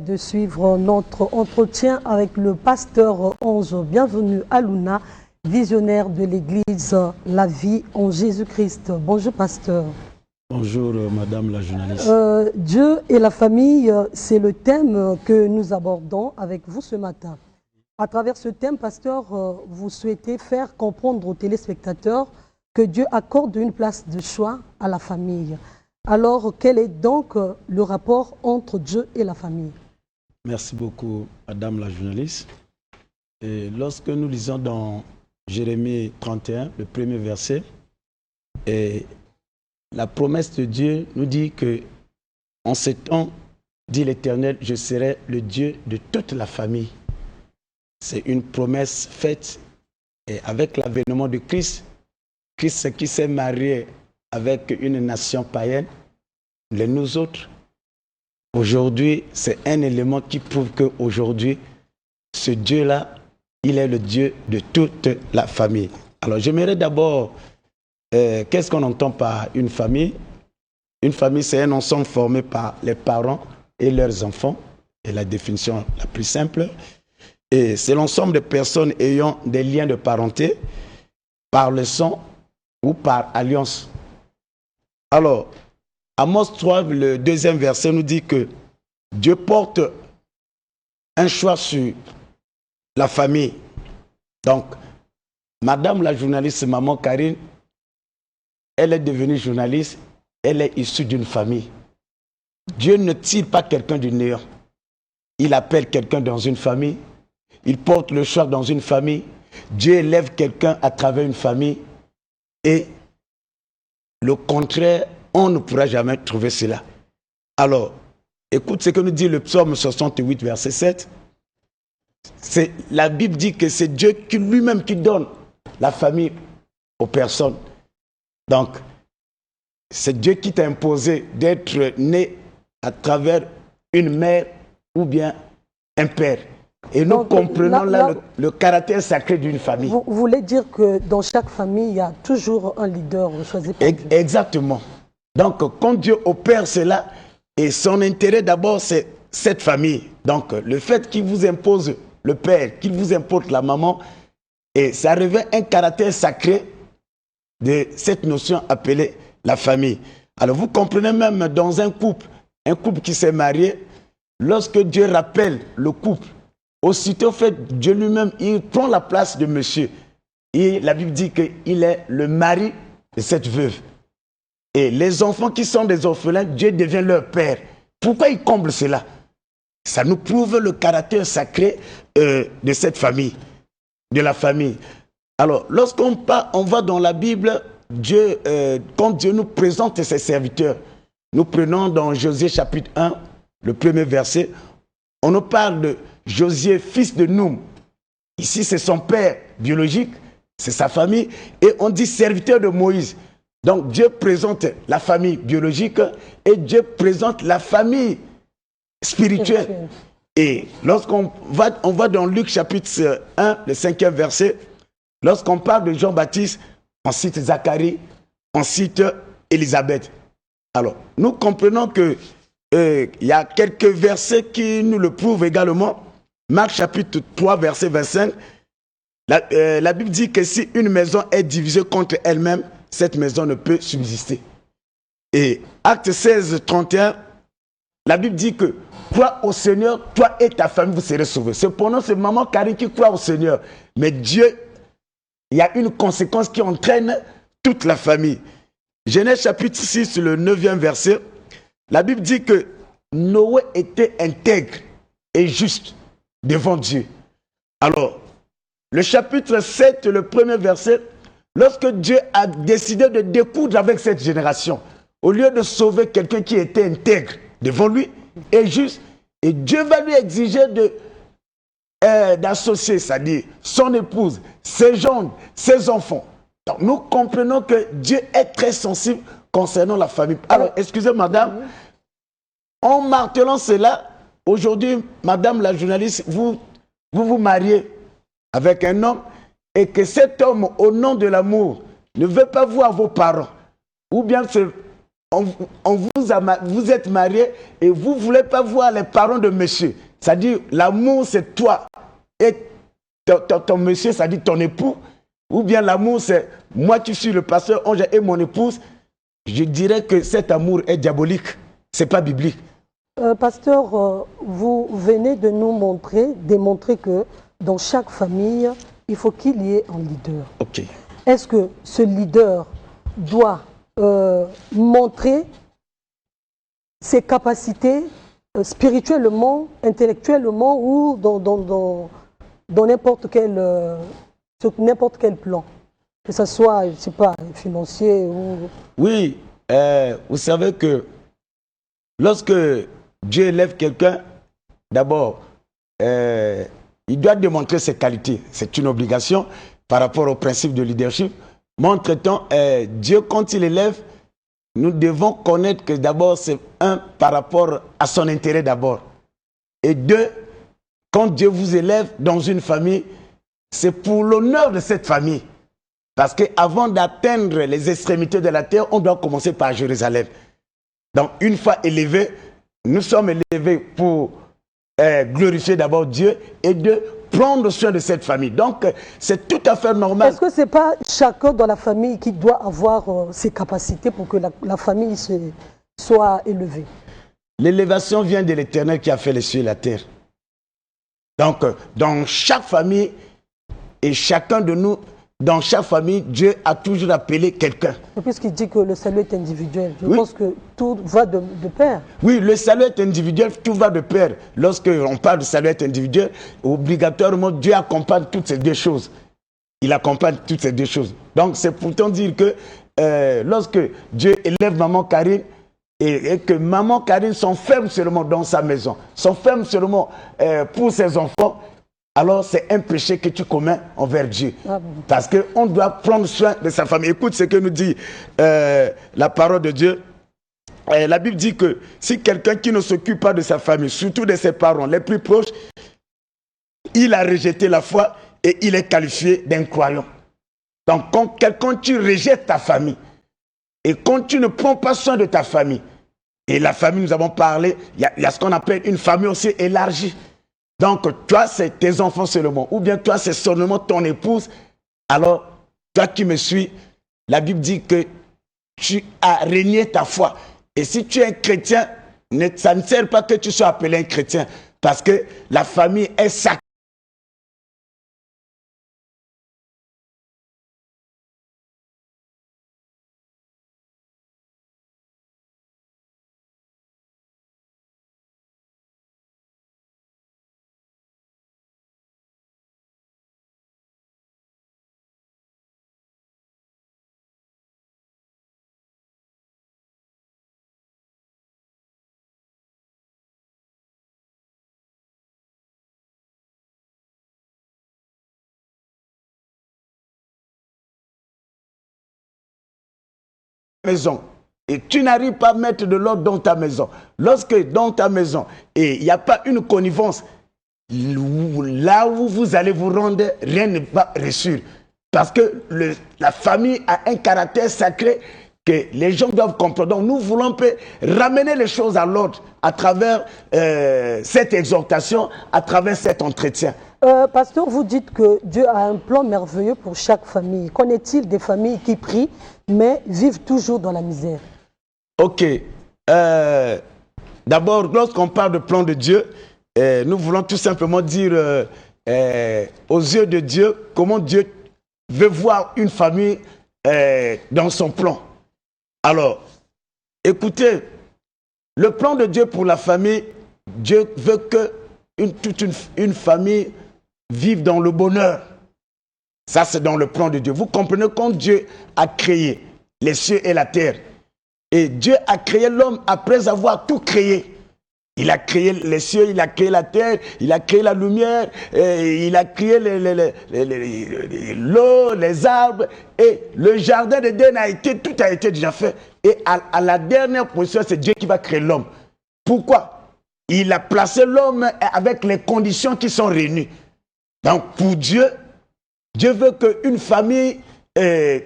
de suivre notre entretien avec le pasteur Ange. Bienvenue à Luna, visionnaire de l'Église La Vie en Jésus-Christ. Bonjour pasteur. Bonjour madame la journaliste. Dieu et la famille, c'est le thème que nous abordons avec vous ce matin. À travers ce thème, pasteur, vous souhaitez faire comprendre aux téléspectateurs que Dieu accorde une place de choix à la famille. Alors, quel est donc le rapport entre Dieu et la famille? Merci beaucoup, madame la journaliste. Et lorsque nous lisons dans Jérémie 31, le premier verset, et la promesse de Dieu nous dit que en ce temps, dit l'Éternel, je serai le Dieu de toute la famille. C'est une promesse faite et avec l'avènement de Christ, Christ qui s'est marié avec une nation païenne, nous autres. Aujourd'hui, c'est un élément qui prouve qu'aujourd'hui, ce Dieu-là, il est le Dieu de toute la famille. Alors, j'aimerais d'abord, qu'est-ce qu'on entend par une famille? Une famille, c'est un ensemble formé par les parents et leurs enfants, et la définition la plus simple. Et c'est l'ensemble de personnes ayant des liens de parenté par le sang ou par alliance. Alors, Amos 3, le deuxième verset nous dit que Dieu porte un choix sur la famille. Donc, madame la journaliste, maman Karine, elle est devenue journaliste, elle est issue d'une famille. Dieu ne tire pas quelqu'un du néant. Il appelle quelqu'un dans une famille, il porte le choix dans une famille, Dieu élève quelqu'un à travers une famille et le contraire, on ne pourra jamais trouver cela. Alors, écoute ce que nous dit le psaume 68, verset 7. La Bible dit que c'est Dieu qui lui-même qui donne la famille aux personnes. Donc, c'est Dieu qui t'a imposé d'être né à travers une mère ou bien un père. Et nous comprenons là le caractère sacré d'une famille. Vous voulez dire que dans chaque famille, il y a toujours un leader choisi par Dieu. Exactement. Donc, quand Dieu opère cela, et son intérêt d'abord, c'est cette famille. Donc, le fait qu'il vous impose le père, qu'il vous impose la maman, et ça revêt un caractère sacré de cette notion appelée la famille. Alors, vous comprenez même dans un couple qui s'est marié, lorsque Dieu rappelle le couple, aussitôt fait, Dieu lui-même, il prend la place de monsieur. Et la Bible dit qu'il est le mari de cette veuve. Et les enfants qui sont des orphelins, Dieu devient leur père. Pourquoi il comble cela? Ça nous prouve le caractère sacré de cette famille, de la famille. Alors, lorsqu'on va dans la Bible, quand Dieu nous présente ses serviteurs, nous prenons dans Josué chapitre 1, le premier verset, on nous parle de Josué, fils de Noum. Ici, c'est son père biologique, c'est sa famille, et on dit serviteur de Moïse. Donc Dieu présente la famille biologique et Dieu présente la famille spirituelle. Et lorsqu'on va dans Luc chapitre 1, le 5e verset, lorsqu'on parle de Jean-Baptiste, on cite Zacharie, on cite Élisabeth. Alors, nous comprenons que il y a quelques versets qui nous le prouvent également. Marc chapitre 3, verset 25, la Bible dit que si une maison est divisée contre elle-même, cette maison ne peut subsister. Et Acte 16, 31, la Bible dit que crois au Seigneur, toi et ta famille, vous serez sauvés. Cependant, c'est maman Karine qui croit au Seigneur. Mais Dieu, il y a une conséquence qui entraîne toute la famille. Genèse chapitre 6, le 9e verset, la Bible dit que Noé était intègre et juste devant Dieu. Alors, le chapitre 7, le premier verset, lorsque Dieu a décidé de découdre avec cette génération, au lieu de sauver quelqu'un qui était intègre devant lui et juste, et Dieu va lui exiger d'associer, c'est-à-dire son épouse, ses gendres, ses enfants. Donc nous comprenons que Dieu est très sensible concernant la famille. Alors, excusez madame, en martelant cela, aujourd'hui, madame la journaliste, vous mariez avec un homme et que cet homme, au nom de l'amour, ne veut pas voir vos parents, ou bien vous êtes marié et vous ne voulez pas voir les parents de monsieur. C'est-à-dire, l'amour, c'est toi et ton monsieur, c'est-à-dire ton époux. Ou bien l'amour, c'est moi qui suis le pasteur Onge et mon épouse. Je dirais que cet amour est diabolique. Ce n'est pas biblique. Pasteur, vous venez de nous démontrer que dans chaque famille, il faut qu'il y ait un leader. Ok. Est-ce que ce leader doit montrer ses capacités spirituellement, intellectuellement ou dans n'importe sur n'importe quel plan, que ce soit, je ne sais pas, financier ou... Oui, vous savez que lorsque Dieu élève quelqu'un, d'abord, il doit démontrer ses qualités. C'est une obligation par rapport au principe de leadership. Mais entre-temps, Dieu, quand il élève, nous devons connaître que d'abord, c'est par rapport à son intérêt d'abord. Et deux, quand Dieu vous élève dans une famille, c'est pour l'honneur de cette famille. Parce qu'avant d'atteindre les extrémités de la terre, on doit commencer par Jérusalem. Donc, une fois élevé, nous sommes élevés pour glorifier d'abord Dieu et de prendre soin de cette famille. Donc, c'est tout à fait normal. Est-ce que ce n'est pas chacun dans la famille qui doit avoir ses capacités pour que la famille soit élevée? L'élévation vient de l'Éternel qui a fait les cieux et la terre. Donc, dans chaque famille et chacun de nous, dans chaque famille, Dieu a toujours appelé quelqu'un. Puisqu'il dit que le salut est individuel, je pense que tout va de pair. Oui, le salut est individuel, tout va de pair. Lorsqu'on parle de salut est individuel, obligatoirement, Dieu accompagne toutes ces deux choses. Il accompagne toutes ces deux choses. Donc, c'est pourtant dire que lorsque Dieu élève maman Karine, et que maman Karine s'enferme seulement dans sa maison, s'enferme seulement pour ses enfants, alors c'est un péché que tu commets envers Dieu. Ah bon. Parce qu'on doit prendre soin de sa famille. Écoute ce que nous dit la parole de Dieu. La Bible dit que si quelqu'un qui ne s'occupe pas de sa famille, surtout de ses parents les plus proches, il a rejeté la foi et il est qualifié d'incroyant. Donc quand tu rejettes ta famille et quand tu ne prends pas soin de ta famille, et la famille, nous avons parlé, il y a ce qu'on appelle une famille aussi élargie. Donc, toi, c'est tes enfants seulement, ou bien toi, c'est seulement ton épouse. Alors, toi qui me suis, la Bible dit que tu as régné ta foi. Et si tu es un chrétien, ça ne sert pas que tu sois appelé un chrétien, parce que la famille est sacrée. Maison et tu n'arrives pas à mettre de l'ordre dans ta maison, lorsque dans ta maison et il n'y a pas une connivence, là où vous allez vous rendre, rien ne va réussir. Parce que la famille a un caractère sacré que les gens doivent comprendre. Donc nous voulons ramener les choses à l'ordre à travers cette exhortation, à travers cet entretien. Pasteur, vous dites que Dieu a un plan merveilleux pour chaque famille. Qu'en est-il des familles qui prient, mais vivent toujours dans la misère? Ok. D'abord, lorsqu'on parle de plan de Dieu, nous voulons tout simplement dire aux yeux de Dieu comment Dieu veut voir une famille dans son plan. Alors, écoutez, le plan de Dieu pour la famille, Dieu veut que toute une famille vive dans le bonheur. Ça, c'est dans le plan de Dieu. Vous comprenez, quand Dieu a créé les cieux et la terre, et Dieu a créé l'homme après avoir tout créé. Il a créé les cieux, il a créé la terre, il a créé la lumière, il a créé l'eau, les arbres, et le jardin d'Éden tout a été déjà fait. Et à la dernière position, c'est Dieu qui va créer l'homme. Pourquoi? Il a placé l'homme avec les conditions qui sont réunies. Donc pour Dieu, Dieu veut qu'une famille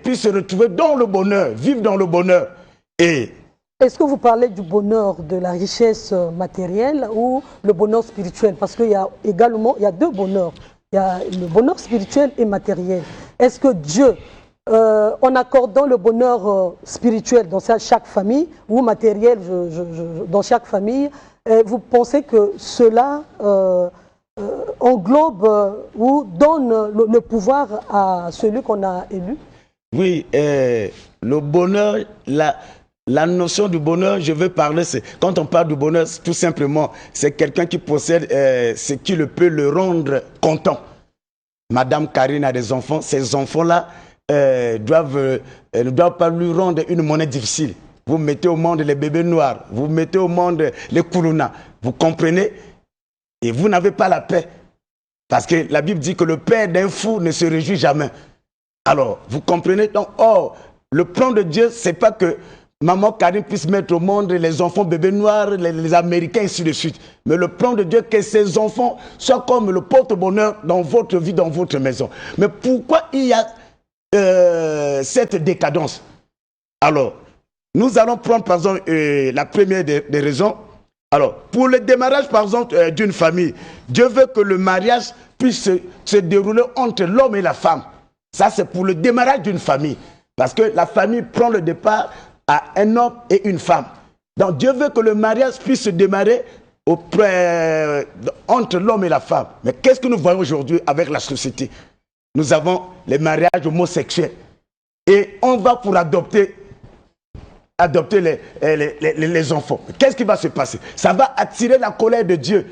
puisse se retrouver dans le bonheur, vivre dans le bonheur. Et Est-ce que vous parlez du bonheur de la richesse matérielle ou le bonheur spirituel? Parce qu'il y a également, il y a deux bonheurs. Il y a le bonheur spirituel et matériel. Est-ce que Dieu, en accordant le bonheur spirituel dans chaque famille ou matériel dans chaque famille, vous pensez que cela englobe ou donne le pouvoir à celui qu'on a élu? Oui, le bonheur, la notion du bonheur, je veux parler, quand on parle du bonheur, tout simplement, c'est quelqu'un qui possède ce qui peut le rendre content. Madame Karine a des enfants, ces enfants-là ne doivent pas lui rendre une monnaie difficile. Vous mettez au monde les bébés noirs, vous mettez au monde les koulouna, vous comprenez? Et vous n'avez pas la paix. Parce que la Bible dit que le père d'un fou ne se réjouit jamais. Alors, vous comprenez? Donc, le plan de Dieu, c'est pas que maman Karine puisse mettre au monde les enfants bébés noirs, les Américains, ainsi de suite. Mais le plan de Dieu, que ces enfants soient comme le porte-bonheur dans votre vie, dans votre maison. Mais pourquoi il y a cette décadence? Alors, nous allons prendre, par exemple, la première des raisons. Alors, pour le démarrage, par exemple, d'une famille, Dieu veut que le mariage puisse se dérouler entre l'homme et la femme. Ça, c'est pour le démarrage d'une famille. Parce que la famille prend le départ à un homme et une femme. Donc Dieu veut que le mariage puisse se démarrer entre l'homme et la femme. Mais qu'est-ce que nous voyons aujourd'hui avec la société? Nous avons les mariages homosexuels. Et on va pour adopter les enfants. Qu'est-ce qui va se passer? Ça va attirer la colère de Dieu.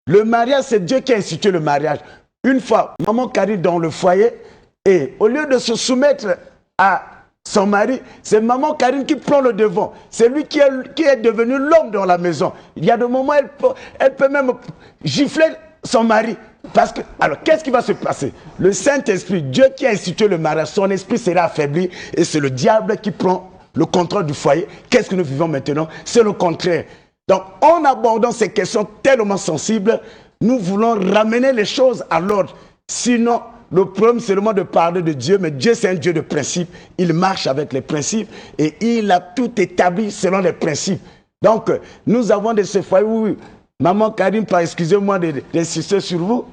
Le mariage, c'est Dieu qui a institué le mariage. Une fois, maman Karine dans le foyer, et au lieu de se soumettre à son mari, c'est maman Karine qui prend le devant. C'est lui qui est devenu l'homme dans la maison. Il y a des moments où elle peut même gifler son mari. Parce que, alors, qu'est-ce qui va se passer? Le Saint-Esprit, Dieu qui a institué le mariage, son esprit sera affaibli et c'est le diable qui prend le contrôle du foyer. Qu'est-ce que nous vivons maintenant? C'est le contraire. Donc, en abordant ces questions tellement sensibles, nous voulons ramener les choses à l'ordre. Sinon, le problème, c'est seulement de parler de Dieu, mais Dieu, c'est un Dieu de principes. Il marche avec les principes et il a tout établi selon les principes. Donc, nous avons de ces foyers où, maman Karine, excusez-moi d'insister sur vous,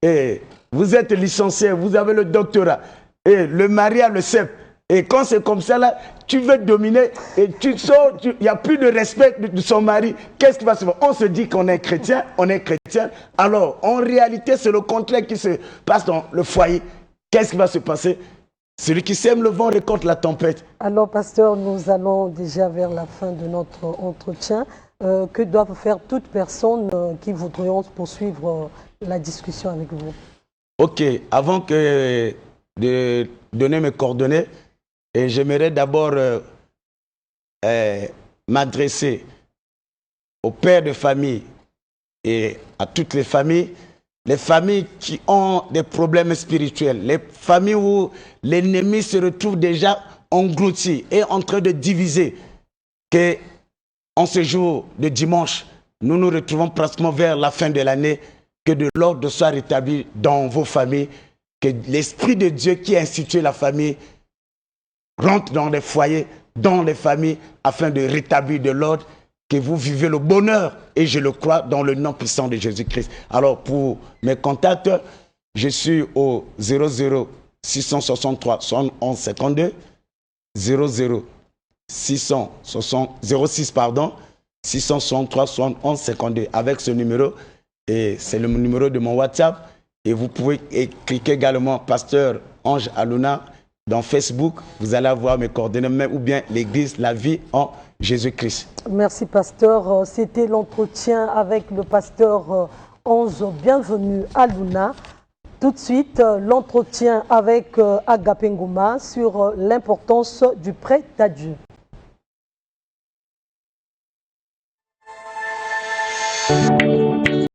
et vous êtes licencié, vous avez le doctorat, et le mari a le CEP. Et quand c'est comme ça, là, tu veux dominer et tu sors, il n'y a plus de respect de son mari. Qu'est-ce qui va se passer? On se dit qu'on est chrétien, Alors, en réalité, c'est le contraire qui se passe dans le foyer. Qu'est-ce qui va se passer? Celui qui sème le vent récolte la tempête. Alors, pasteur, nous allons déjà vers la fin de notre entretien. Que doivent faire toutes personnes qui voudraient poursuivre la discussion avec vous? Ok, avant de donner mes coordonnées, et j'aimerais d'abord m'adresser aux pères de famille et à toutes les familles qui ont des problèmes spirituels, les familles où l'ennemi se retrouve déjà englouti et en train de diviser, qu'en ce jour de dimanche, nous nous retrouvons pratiquement vers la fin de l'année, que de l'ordre soit rétabli dans vos familles, que l'Esprit de Dieu qui a institué la famille rentre dans les foyers, dans les familles, afin de rétablir de l'ordre, que vous vivez le bonheur, et je le crois, dans le nom puissant de Jésus-Christ. Alors, pour mes contacts, je suis au 00 663 71 52, 06 663 71 52, avec ce numéro, et c'est le numéro de mon WhatsApp, et vous pouvez cliquer également Pasteur Ange Aluna dans Facebook, vous allez avoir mes coordonnées, ou bien l'Église, la vie en Jésus-Christ. Merci, pasteur. C'était l'entretien avec le pasteur Ange Bienvenue Aluna. Tout de suite, l'entretien avec Agapé Ngouma sur l'importance du prêt à Dieu.